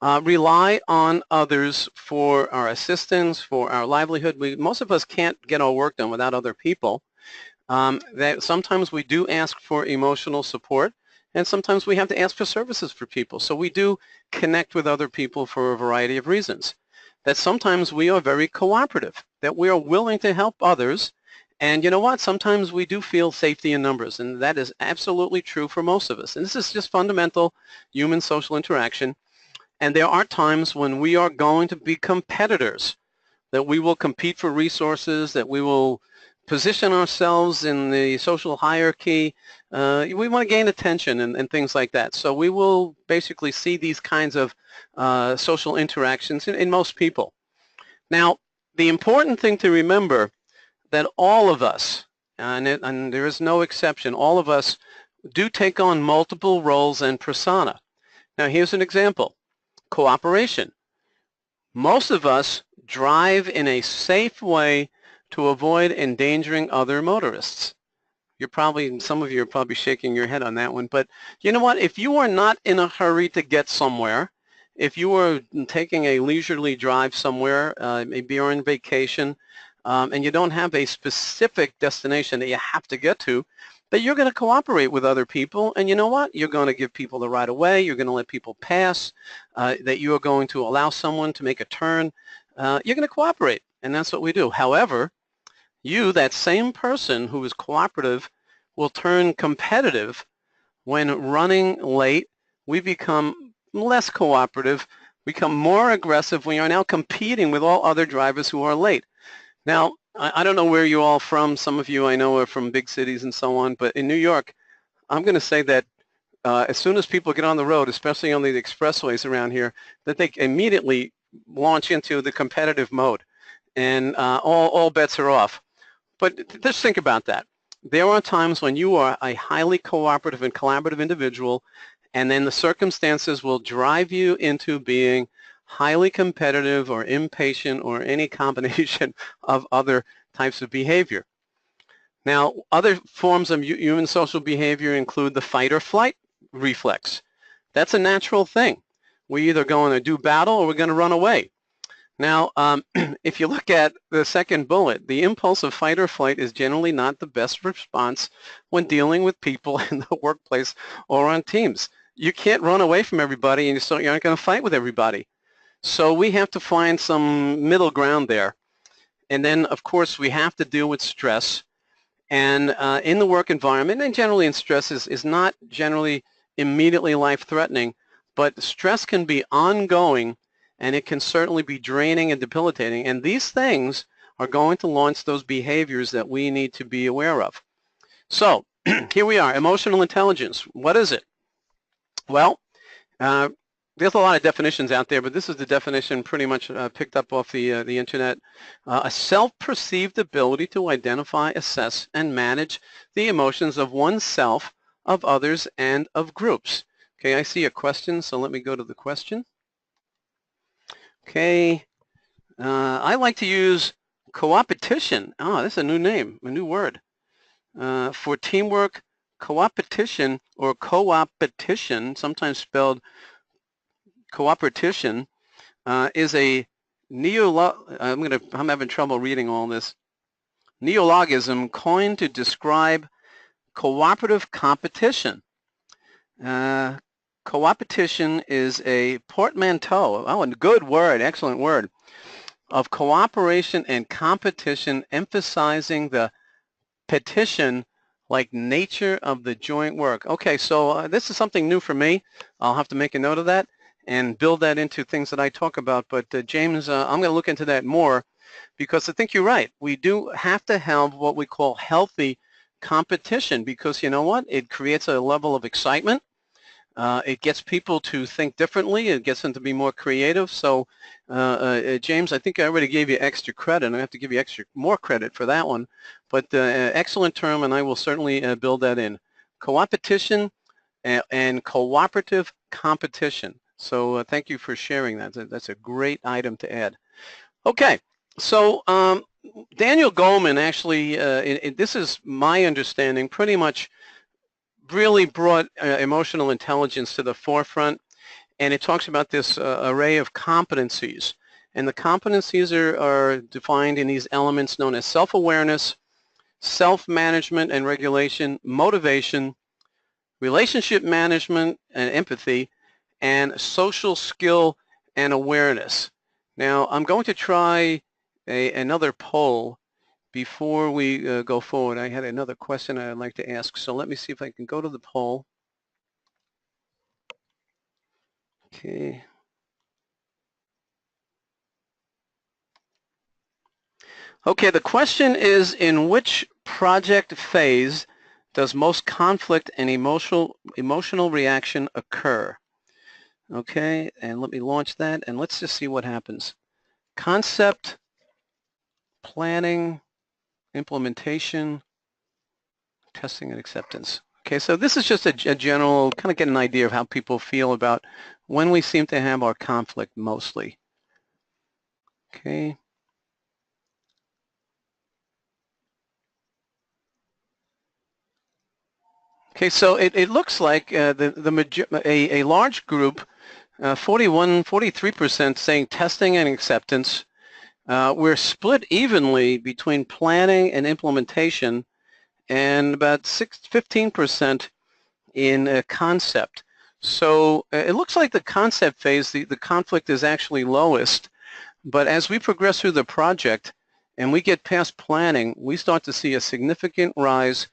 rely on others for our assistance, for our livelihood. Most of us can't get our work done without other people. That sometimes we do ask for emotional support, and sometimes we have to ask for services for people. So we do connect with other people for a variety of reasons. That sometimes we are very cooperative, that we are willing to help others, and you know what? Sometimes we do feel safety in numbers, and that is absolutely true for most of us. And this is just fundamental human social interaction. And there are times when we are going to be competitors, that we will compete for resources, that we will position ourselves in the social hierarchy. We want to gain attention and things like that. So we will basically see these kinds of social interactions in most people. Now, the important thing to remember that all of us, and there is no exception, all of us do take on multiple roles and persona. Now, here's an example. Cooperation. Most of us drive in a safe way to avoid endangering other motorists. Some of you are probably shaking your head on that one, but you know what? If you are not in a hurry to get somewhere, if you are taking a leisurely drive somewhere, maybe you're on vacation, and you don't have a specific destination that you have to get to, that you're going to cooperate with other people, and you know what? You're going to give people the right of way, you're going to let people pass, that you are going to allow someone to make a turn. You're going to cooperate, and that's what we do. However, that same person who is cooperative, will turn competitive when running late. We become less cooperative, become more aggressive. We are now competing with all other drivers who are late. Now, I don't know where you're all from. Some of you I know are from big cities and so on, but in New York, I'm going to say that as soon as people get on the road, especially on the expressways around here, that they immediately launch into the competitive mode, and all bets are off. But just think about that. There are times when you are a highly cooperative and collaborative individual, and then the circumstances will drive you into being highly competitive or impatient or any combination of other types of behavior. Now, other forms of human social behavior include the fight or flight reflex. That's a natural thing. We're either going to do battle or we're going to run away. Now, if you look at the second bullet, the impulse of fight or flight is generally not the best response when dealing with people in the workplace or on teams. You can't run away from everybody, and so you aren't going to fight with everybody. So we have to find some middle ground there. And then, of course, we have to deal with stress. And in the work environment, and generally in stress, is not generally immediately life-threatening, but stress can be ongoing, and it can certainly be draining and debilitating. And these things are going to launch those behaviors that we need to be aware of. So here we are, emotional intelligence. What is it? Well, there's a lot of definitions out there, but this is the definition pretty much picked up off the internet. A self-perceived ability to identify, assess, and manage the emotions of oneself, of others, and of groups. Okay, I see a question, so let me go to the question. Okay, I like to use coopetition. Oh, that's a new name, a new word. For teamwork, coopetition or coopetition, sometimes spelled cooperation, is a I'm having trouble reading all this. Neologism coined to describe cooperative competition. Coopetition is a portmanteau, a good word, excellent word, of cooperation and competition, emphasizing the petition-like nature of the joint work. Okay, so this is something new for me. I'll have to make a note of that and build that into things that I talk about. But James, I'm going to look into that more, because I think you're right. We do have to have what we call healthy competition, because you know what? It creates a level of excitement. It gets people to think differently. It gets them to be more creative. So, James, I think I already gave you extra credit. I have to give you more credit for that one. But excellent term, and I will certainly build that in. Coopetition and cooperative competition. So thank you for sharing that. That's a great item to add. Okay, so Daniel Goleman actually, this is my understanding, pretty much really brought emotional intelligence to the forefront, and it talks about this array of competencies. And the competencies are defined in these elements known as self-awareness, self-management and regulation, motivation, relationship management and empathy, and social skill and awareness. Now, I'm going to try another poll before we go forward. I had another question I'd like to ask, so let me see if I can go to the poll. Okay. Okay, the question is, in which project phase does most conflict and emotional reaction occur? Okay, and let me launch that, and let's just see what happens. Concept, planning, implementation, testing and acceptance. Okay, so this is just a general, kind of get an idea of how people feel about when we seem to have our conflict mostly. Okay. Okay, so it looks like a large group, 43% saying testing and acceptance. We're split evenly between planning and implementation, and about 15% in concept. So it looks like the concept phase, the conflict is actually lowest, but as we progress through the project and we get past planning, we start to see a significant rise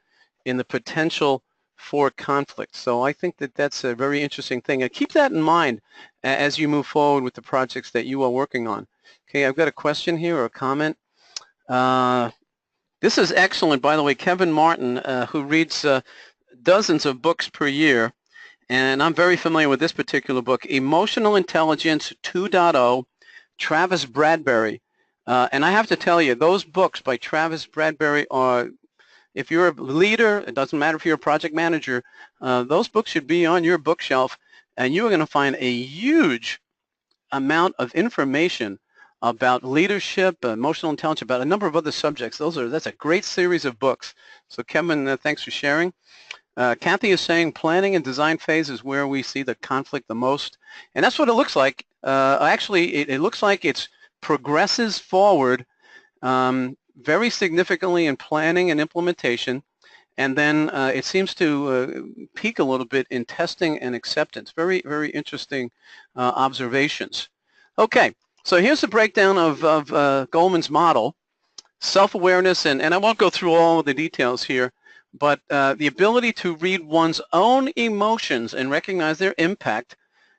in the potential for conflict. So I think that that's a very interesting thing. And keep that in mind as you move forward with the projects that you are working on. Okay, I've got a question here or a comment. This is excellent, by the way. Kevin Martin, who reads dozens of books per year, And I'm very familiar with this particular book, Emotional Intelligence 2.0, Travis Bradberry. And I have to tell you, those books by Travis Bradberry are, if you're a leader, it doesn't matter if you're a project manager, those books should be on your bookshelf, and you are going to find a huge amount of information about leadership, emotional intelligence, about a number of other subjects. That's a great series of books. So Kevin, thanks for sharing. Kathy is saying planning and design phase is where we see the conflict the most, and that's what it looks like. Actually, it looks like it progresses forward very significantly in planning and implementation, and then it seems to peak a little bit in testing and acceptance. Very, very interesting observations. Okay, so here's the breakdown of Goleman's model. Self-awareness, and I won't go through all the details here, but the ability to read one's own emotions and recognize their impact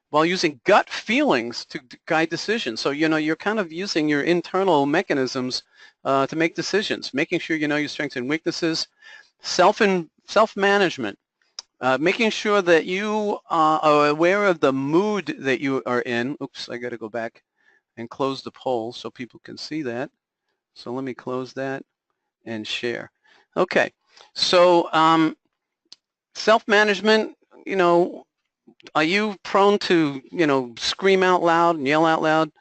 while using gut feelings to guide decisions. So, you're kind of using your internal mechanisms to make decisions, making sure you know your strengths and weaknesses. Self-management, making sure that you are aware of the mood that you are in. Oops, I got to go back and close the poll so people can see that. So let me close that and share. Okay, so self-management, are you prone to, scream out loud and yell out loud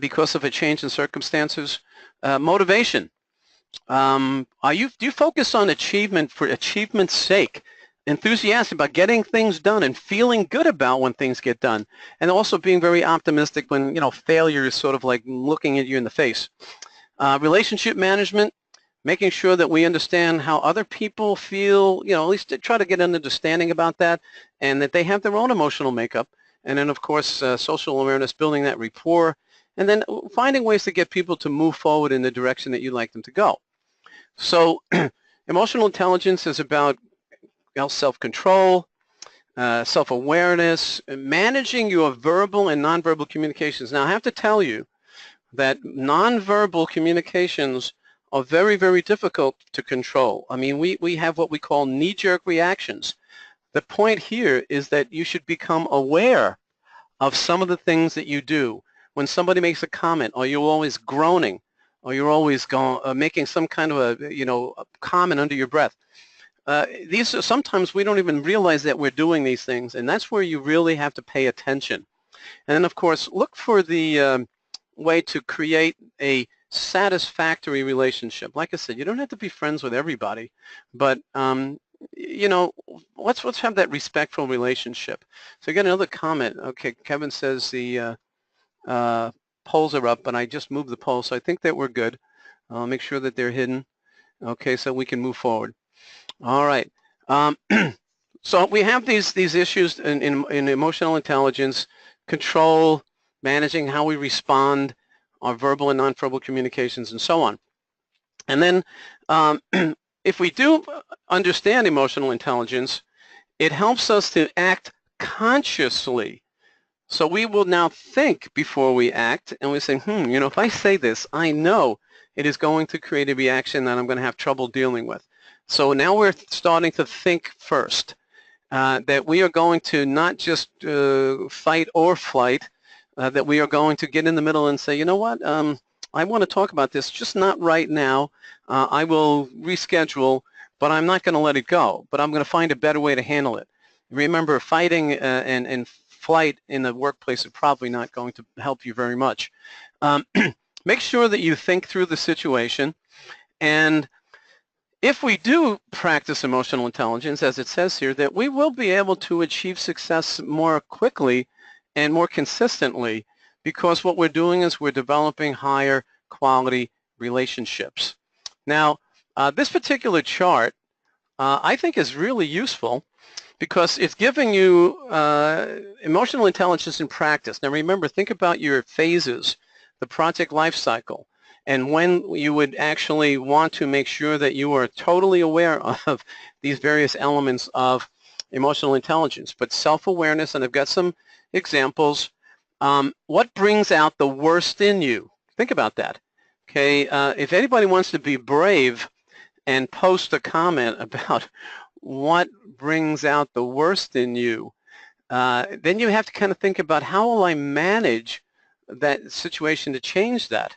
because of a change in circumstances? Motivation. Do you focus on achievement for achievement's sake? Enthusiastic about getting things done and feeling good about when things get done, and also being very optimistic when, failure is sort of like looking at you in the face. Relationship management, making sure that we understand how other people feel, at least to try to get an understanding about that, and that they have their own emotional makeup. And then, of course, social awareness, building that rapport, and then finding ways to get people to move forward in the direction that you'd like them to go. So emotional intelligence is about self-control, self-awareness, managing your verbal and nonverbal communications. Now, I have to tell you that nonverbal communications are very, very difficult to control. I mean, we have what we call knee-jerk reactions. The point here is that you should become aware of some of the things that you do. When somebody makes a comment, or you're always groaning, or you're always making some kind of a comment under your breath. These are, sometimes we don't even realize that we're doing these things, and that's where you really have to pay attention. And then, of course, look for the way to create a satisfactory relationship. Like I said, you don't have to be friends with everybody, but let's have that respectful relationship. So I got another comment. Okay, Kevin says the polls are up, but I just moved the polls, so I think that we're good. I'll make sure that they're hidden. Okay, so we can move forward. All right. So we have these issues in emotional intelligence, control, managing how we respond, our verbal and nonverbal communications, and so on. And then if we do understand emotional intelligence, it helps us to act consciously. So we will now think before we act, and we say, if I say this, I know it is going to create a reaction that I'm going to have trouble dealing with. So now we're starting to think first, that we are going to not just fight or flight, that we are going to get in the middle and say, you know what, I want to talk about this, just not right now. I will reschedule, but I'm not going to let it go, but I'm going to find a better way to handle it. Remember, fighting and flight in the workplace is probably not going to help you very much. Make sure that you think through the situation, and if we do practice emotional intelligence, as it says here, that we will be able to achieve success more quickly and more consistently, because what we're doing is we're developing higher quality relationships. Now, this particular chart I think is really useful because it's giving you emotional intelligence in practice. Now remember, think about your phases, the project life cycle, and when you would actually want to make sure that you are totally aware of these various elements of emotional intelligence. But self-awareness, and I've got some examples. What brings out the worst in you? Think about that. Okay, if anybody wants to be brave and post a comment about what brings out the worst in you, then you have to kind of think about how will I manage that situation to change that.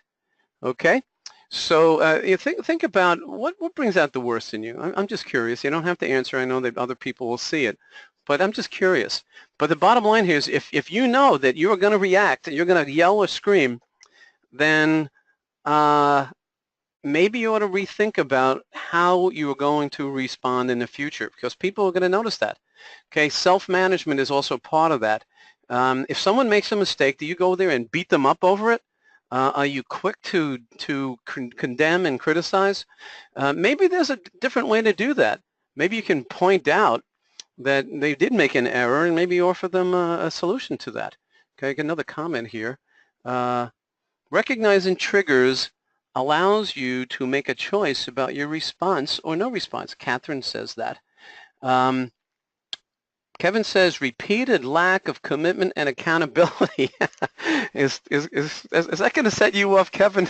Okay, so you think about what brings out the worst in you. I'm just curious. You don't have to answer. I know that other people will see it, but I'm just curious. But the bottom line here is if you know that you're going to react, you're going to yell or scream, then maybe you ought to rethink about how you are going to respond in the future, because people are going to notice that. Okay, self-management is also part of that. If someone makes a mistake, do you go there and beat them up over it? Are you quick to condemn and criticize? Maybe there's a different way to do that. Maybe you can point out that they did make an error and maybe offer them a solution to that. Okay, I got another comment here. Recognizing triggers allows you to make a choice about your response or no response. Catherine says that. Kevin says repeated lack of commitment and accountability. Is that going to set you off, Kevin?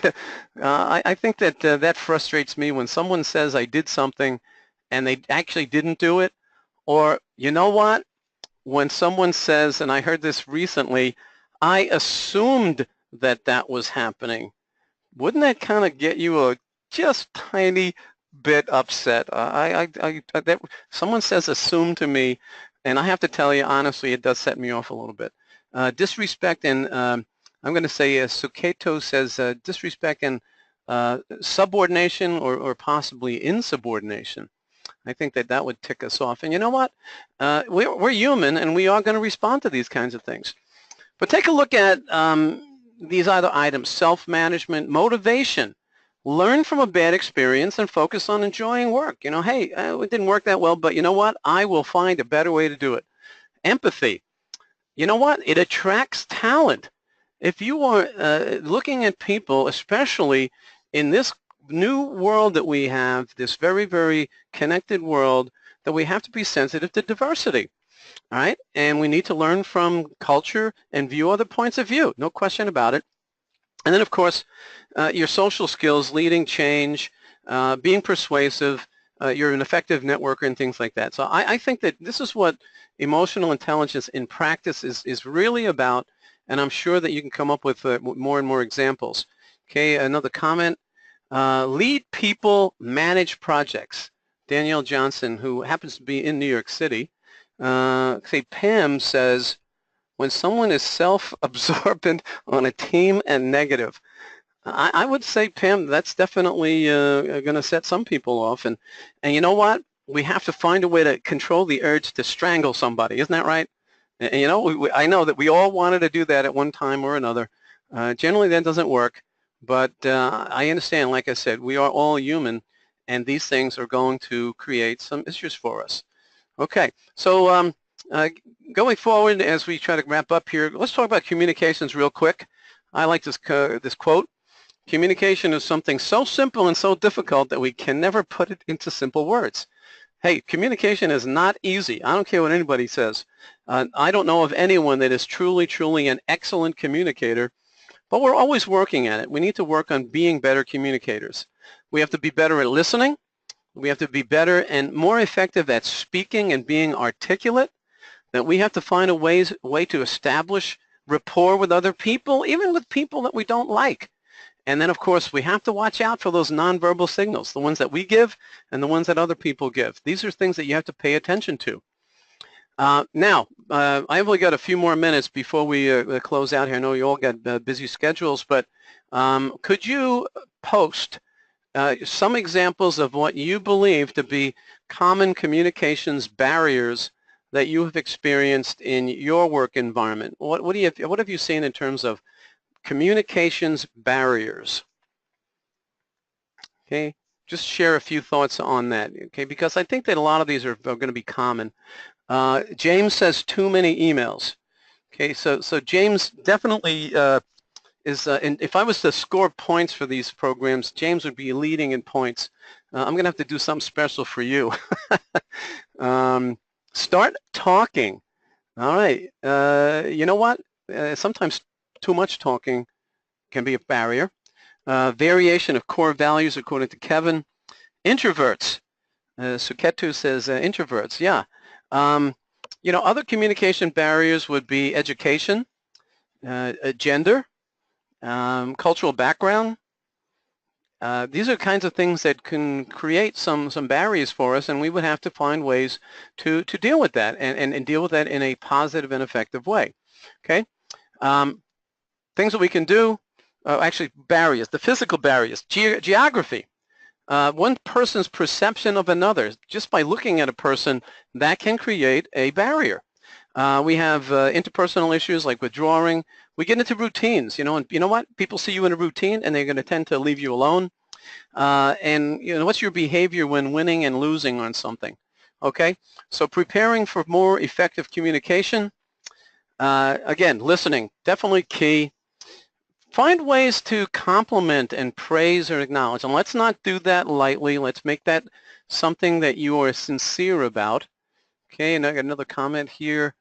I think that that frustrates me when someone says I did something and they actually didn't do it. Or, you know what? When someone says, and I heard this recently, I assumed that that was happening. Wouldn't that kind of get you a just tiny bit upset? Someone says assume to me, and I have to tell you, honestly, it does set me off a little bit. Disrespect and, I'm going to say, Suketo says disrespect and subordination or possibly insubordination. I think that that would tick us off. And you know what? We're human, and we are going to respond to these kinds of things. But take a look at these other items: self-management, motivation. Learn from a bad experience and focus on enjoying work. You know, hey, it didn't work that well, but you know what? I will find a better way to do it. Empathy. You know what? It attracts talent. If you are looking at people, especially in this new world that we have, this very, very connected world, that we have to be sensitive to diversity. All right, and we need to learn from culture and view other points of view, no question about it. And then, of course, your social skills, leading change, being persuasive, you're an effective networker and things like that. So I think that this is what emotional intelligence in practice is really about, and I'm sure that you can come up with more and more examples. Okay, another comment. Lead people, manage projects. Danielle Johnson, who happens to be in New York City, say Pam says, when someone is self-absorbent on a team and negative. I would say, Pam, that's definitely going to set some people off. And you know what? We have to find a way to control the urge to strangle somebody. Isn't that right? And you know, I know that we all wanted to do that at one time or another. Generally, that doesn't work. But I understand, like I said, we are all human, and these things are going to create some issues for us. Okay, so going forward, as we try to wrap up here, let's talk about communications real quick. I like this quote. Communication is something so simple and so difficult that we can never put it into simple words. Hey, communication is not easy. I don't care what anybody says. I don't know of anyone that is truly, truly an excellent communicator, but we're always working at it. We need to work on being better communicators. We have to be better at listening. We have to be better and more effective at speaking and being articulate. That we have to find a way to establish rapport with other people, even with people that we don't like. And then, of course, we have to watch out for those nonverbal signals, the ones that we give and the ones that other people give. These are things that you have to pay attention to. Now, I've only got a few more minutes before we close out here. I know you all got busy schedules, but could you post some examples of what you believe to be common communications barriers that you have experienced in your work environment? What have you seen in terms of communications barriers? Okay, just share a few thoughts on that. Okay, because I think that a lot of these are going to be common. James says too many emails. Okay, so James definitely and if I was to score points for these programs, James would be leading in points. I'm going to have to do something special for you. Start talking. All right. You know what? Sometimes too much talking can be a barrier. Variation of core values, according to Kevin. Introverts. Suketu says introverts. Yeah. Other communication barriers would be education, gender, cultural background. These are kinds of things that can create some barriers for us, and we would have to find ways to deal with that and deal with that in a positive and effective way. Okay, things that we can do, actually barriers, the physical barriers, geography. One person's perception of another, just by looking at a person, that can create a barrier. We have interpersonal issues like withdrawing. We get into routines, and you know what? People see you in a routine and they're going to tend to leave you alone. And what's your behavior when winning and losing on something? Okay, so preparing for more effective communication. Again, listening, definitely key. Find ways to compliment and praise or acknowledge, and let's not do that lightly. Let's make that something that you are sincere about. Okay, and I got another comment here.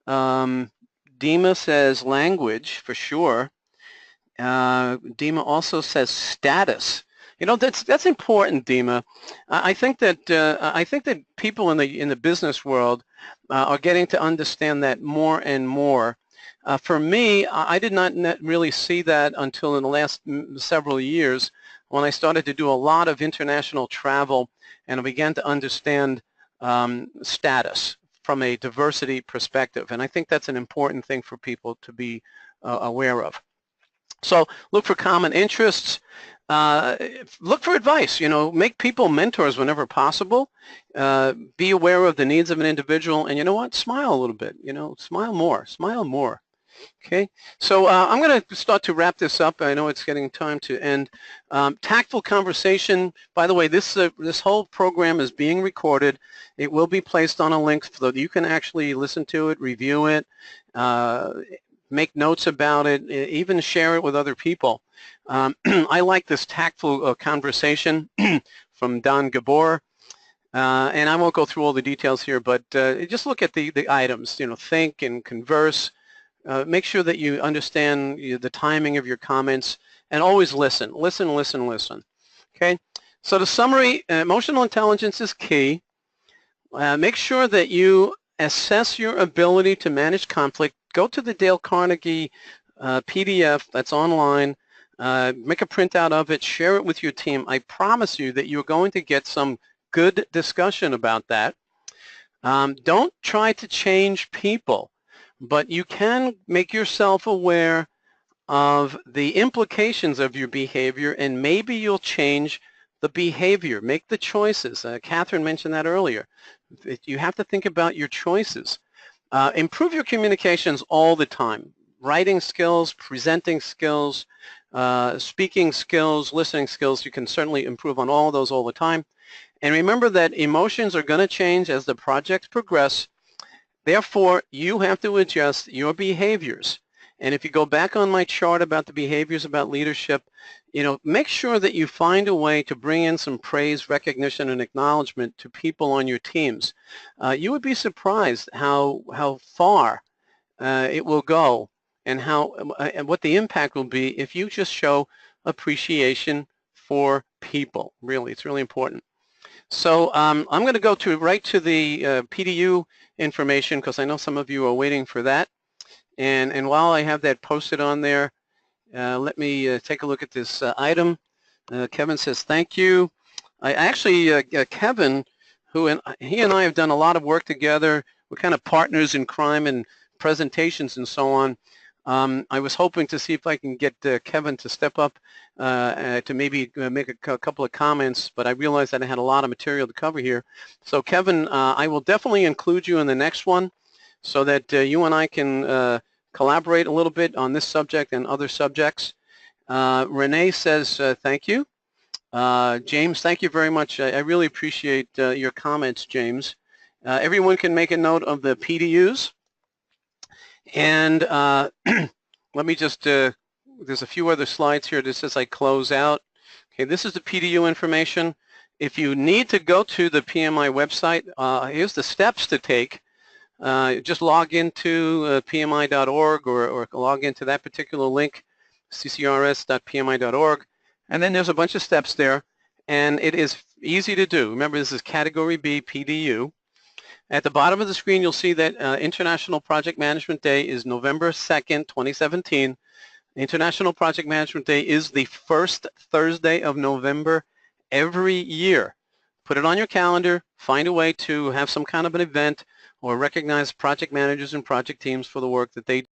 Dima says language, for sure. Dima also says status. That's important, Dima. I think that people in the business world are getting to understand that more and more. For me, I did not really see that until in the last several years when I started to do a lot of international travel and I began to understand status from a diversity perspective. And I think that's an important thing for people to be aware of. So look for common interests. Look for advice. Make people mentors whenever possible. Be aware of the needs of an individual, and you know what? Smile a little bit. Smile more. Smile more. Okay, so I'm going to start to wrap this up. I know it's getting time to end. Tactful Conversation, by the way, this whole program is being recorded. It will be placed on a link so that you can actually listen to it, review it, make notes about it, even share it with other people. I like this Tactful Conversation from Don Gabor. And I won't go through all the details here, but just look at the items, think and converse. Make sure that you understand the timing of your comments, and always listen. Listen, listen, listen. Okay? So the summary, emotional intelligence is key. Make sure that you assess your ability to manage conflict. Go to the Dale Carnegie PDF that's online. Make a printout of it. Share it with your team. I promise you that you're going to get some good discussion about that. Don't try to change people, but you can make yourself aware of the implications of your behavior, and maybe you'll change the behavior. Make the choices. Catherine mentioned that earlier. You have to think about your choices. Improve your communications all the time. Writing skills, presenting skills, speaking skills, listening skills. You can certainly improve on all those all the time. And remember that emotions are going to change as the projects progress. Therefore, you have to adjust your behaviors. And if you go back on my chart about the behaviors about leadership, make sure that you find a way to bring in some praise, recognition, and acknowledgement to people on your teams. You would be surprised how far it will go and what the impact will be if you just show appreciation for people. Really, it's really important. So I'm going to go right to the PDU information, because I know some of you are waiting for that. And while I have that posted on there, let me take a look at this item. Kevin says thank you. Kevin, he and I have done a lot of work together. We're kind of partners in crime and presentations and so on. I was hoping to see if I can get Kevin to step up to maybe make a couple of comments, but I realized that I had a lot of material to cover here. So Kevin, I will definitely include you in the next one so that you and I can collaborate a little bit on this subject and other subjects. Renee says thank you. James, thank you very much. I really appreciate your comments, James. Everyone can make a note of the PDUs. And let me just, there's a few other slides here just as I close out. Okay, this is the PDU information. If you need to go to the PMI website, here's the steps to take. Just log into pmi.org or log into that particular link, ccrs.pmi.org, and then there's a bunch of steps there, and it is easy to do. Remember, this is Category B PDU. At the bottom of the screen, you'll see that International Project Management Day is November 2nd, 2017. International Project Management Day is the first Thursday of November every year. Put it on your calendar. Find a way to have some kind of an event or recognize project managers and project teams for the work that they do.